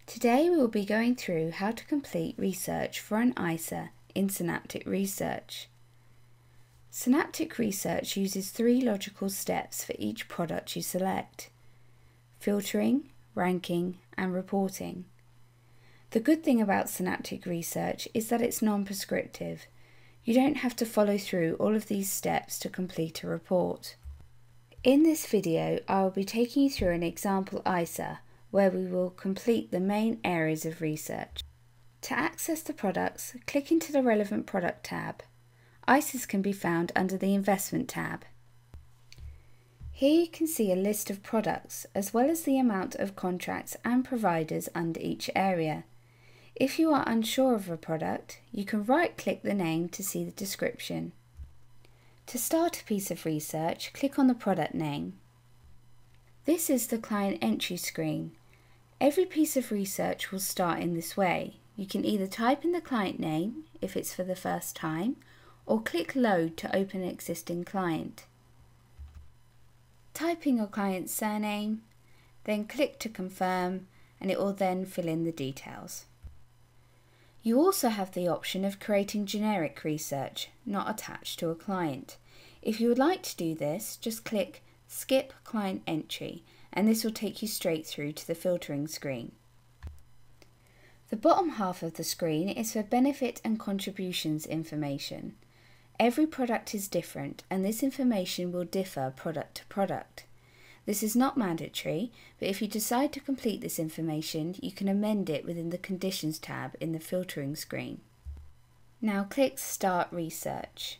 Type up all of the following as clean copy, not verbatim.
Today we will be going through how to complete research for an ISA in Synaptic Research. Synaptic Research uses 3 logical steps for each product you select: filtering, ranking, and reporting. The good thing about Synaptic Research is that it's non-prescriptive. You don't have to follow through all of these steps to complete a report. In this video, I will be taking you through an example ISA where we will complete the main areas of research. To access the products, click into the relevant product tab. ISAs can be found under the Investment tab. Here you can see a list of products as well as the amount of contracts and providers under each area. If you are unsure of a product, you can right-click the name to see the description. To start a piece of research, click on the product name. This is the client entry screen. Every piece of research will start in this way. You can either type in the client name if it's for the first time, or click Load to open an existing client. Type in your client's surname, then click to confirm, and it will then fill in the details. You also have the option of creating generic research, not attached to a client. If you would like to do this, just click Skip Client Entry, and this will take you straight through to the filtering screen. The bottom half of the screen is for benefit and contributions information. Every product is different, and this information will differ product to product. This is not mandatory, but if you decide to complete this information, you can amend it within the Conditions tab in the filtering screen. Now click Start Research.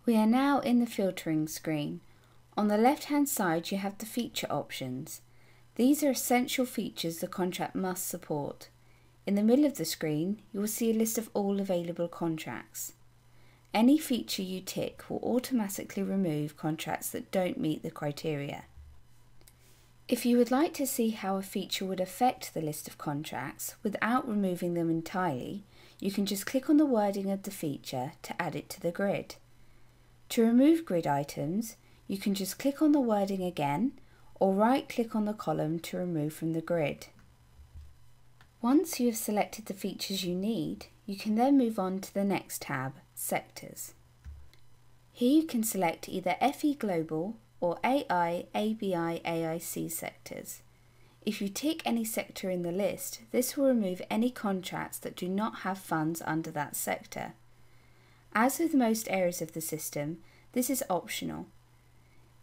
We are now in the filtering screen. On the left-hand side you have the feature options. These are essential features the contract must support. In the middle of the screen you will see a list of all available contracts. Any feature you tick will automatically remove contracts that don't meet the criteria. If you would like to see how a feature would affect the list of contracts without removing them entirely, you can just click on the wording of the feature to add it to the grid. To remove grid items, you can just click on the wording again, or right-click on the column to remove from the grid. Once you have selected the features you need, you can then move on to the next tab, Sectors. Here you can select either FE Global or AI, ABI, AIC sectors. If you tick any sector in the list, this will remove any contracts that do not have funds under that sector. As with most areas of the system, this is optional.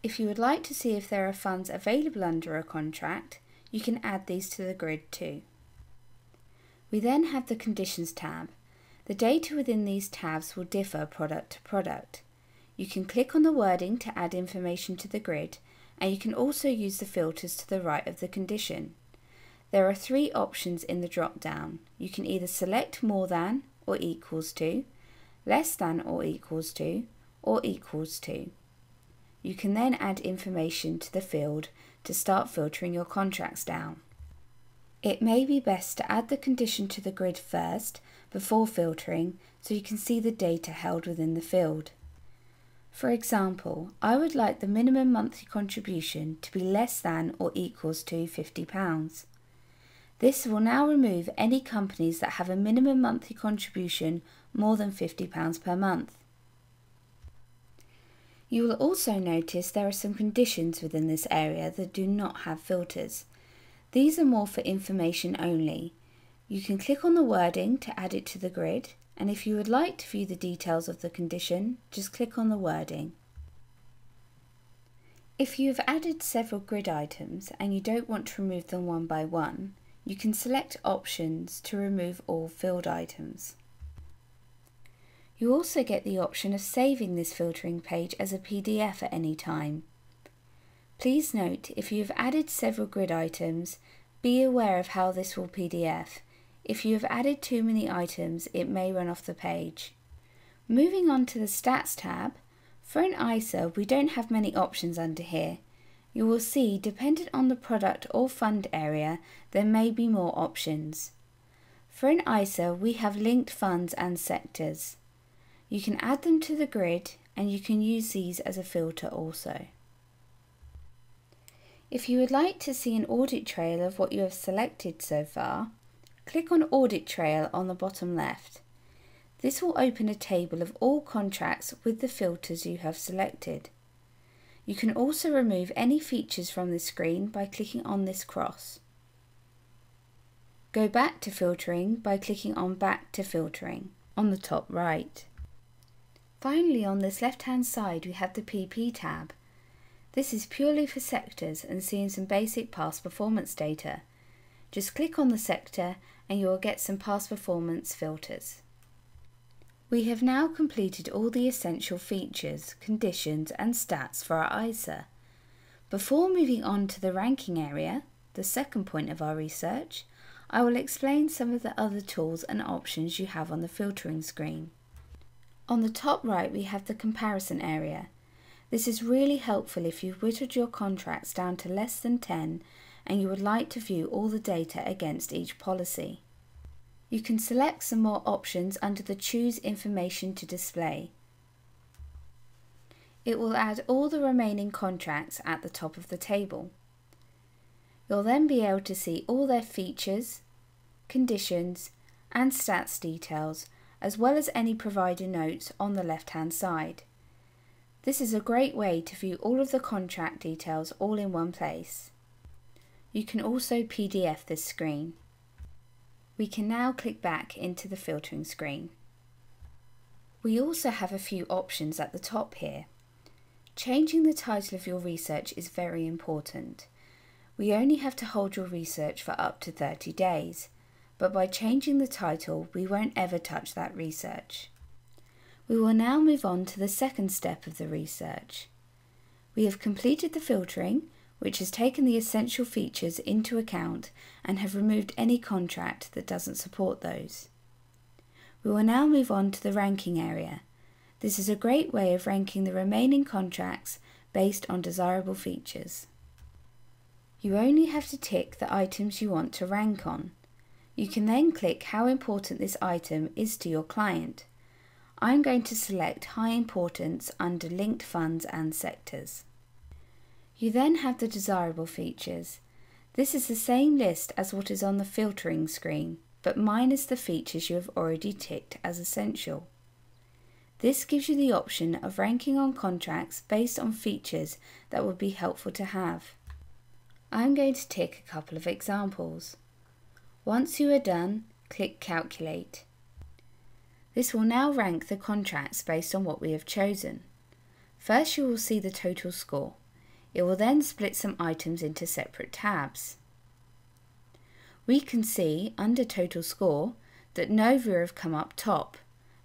If you would like to see if there are funds available under a contract, you can add these to the grid too. We then have the Conditions tab. The data within these tabs will differ product to product. You can click on the wording to add information to the grid, and you can also use the filters to the right of the condition. There are 3 options in the drop-down. You can either select more than or equals to, less than or equals to, or equals to. You can then add information to the field to start filtering your contracts down. It may be best to add the condition to the grid first before filtering so you can see the data held within the field. For example, I would like the minimum monthly contribution to be less than or equals to £50. This will now remove any companies that have a minimum monthly contribution more than £50 per month. You will also notice there are some conditions within this area that do not have filters. These are more for information only. You can click on the wording to add it to the grid, and if you would like to view the details of the condition, just click on the wording. If you have added several grid items and you don't want to remove them one by one, you can select options to remove all field items. You also get the option of saving this filtering page as a PDF at any time. Please note, if you have added several grid items, be aware of how this will PDF. If you have added too many items, it may run off the page. Moving on to the Stats tab, for an ISA we don't have many options under here. You will see, dependent on the product or fund area, there may be more options. For an ISA we have linked funds and sectors. You can add them to the grid, and you can use these as a filter also. If you would like to see an audit trail of what you have selected so far, click on Audit Trail on the bottom left. This will open a table of all contracts with the filters you have selected. You can also remove any features from this screen by clicking on this cross. Go back to filtering by clicking on Back to Filtering on the top right. Finally, on this left-hand side we have the PP tab. This is purely for sectors and seeing some basic past performance data. Just click on the sector and you will get some past performance filters. We have now completed all the essential features, conditions and stats for our ISA. Before moving on to the ranking area, the second point of our research, I will explain some of the other tools and options you have on the filtering screen. On the top right we have the comparison area. This is really helpful if you've whittled your contracts down to less than 10 and you would like to view all the data against each policy. You can select some more options under the Choose Information to Display. It will add all the remaining contracts at the top of the table. You'll then be able to see all their features, conditions and stats details, as well as any provider notes on the left-hand side. This is a great way to view all of the contract details all in one place. You can also PDF this screen. We can now click back into the filtering screen. We also have a few options at the top here. Changing the title of your research is very important. We only have to hold your research for up to 30 days, but by changing the title we won't ever touch that research. We will now move on to the second step of the research. We have completed the filtering, which has taken the essential features into account and have removed any contract that doesn't support those. We will now move on to the ranking area. This is a great way of ranking the remaining contracts based on desirable features. You only have to tick the items you want to rank on. You can then click how important this item is to your client. I'm going to select high importance under linked funds and sectors. You then have the desirable features. This is the same list as what is on the filtering screen, but minus the features you have already ticked as essential. This gives you the option of ranking on contracts based on features that would be helpful to have. I'm going to tick a couple of examples. Once you are done, click Calculate. This will now rank the contracts based on what we have chosen. First you will see the total score. It will then split some items into separate tabs. We can see under total score that Nova have come up top,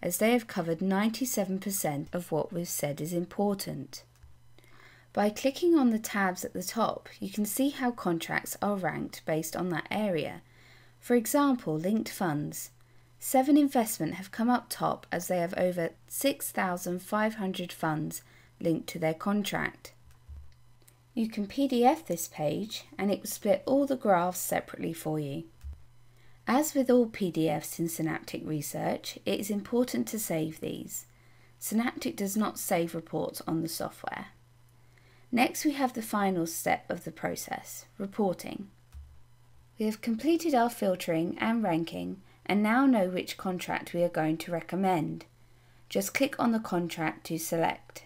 as they have covered 97% of what we've said is important. By clicking on the tabs at the top, you can see how contracts are ranked based on that area. For example, linked funds. 7 Investment have come up top as they have over 6,500 funds linked to their contract. You can PDF this page and it will split all the graphs separately for you. As with all PDFs in Synaptic Research, it is important to save these. Synaptic does not save reports on the software. Next we have the final step of the process, reporting. We have completed our filtering and ranking and now know which contract we are going to recommend. Just click on the contract to select.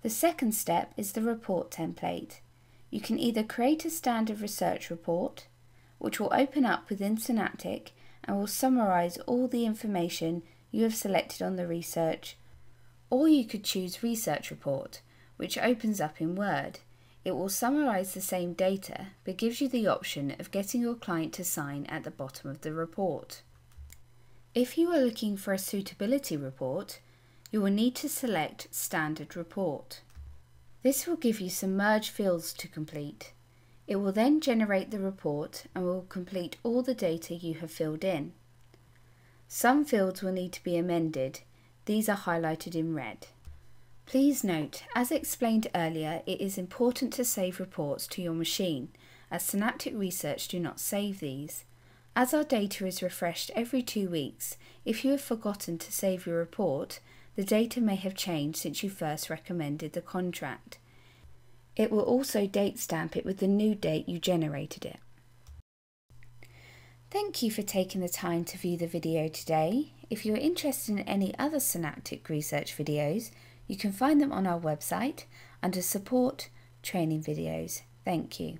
The second step is the report template. You can either create a standard research report, which will open up within Synaptic and will summarise all the information you have selected on the research, or you could choose Research Report, which opens up in Word. It will summarise the same data, but gives you the option of getting your client to sign at the bottom of the report. If you are looking for a suitability report, you will need to select Standard Report. This will give you some merge fields to complete. It will then generate the report and will complete all the data you have filled in. Some fields will need to be amended. These are highlighted in red. Please note, as explained earlier, it is important to save reports to your machine, as Synaptic Research do not save these. As our data is refreshed every 2 weeks, if you have forgotten to save your report, the data may have changed since you first recommended the contract. It will also date stamp it with the new date you generated it. Thank you for taking the time to view the video today. If you are interested in any other Synaptic research videos, you can find them on our website under Support Training Videos. Thank you.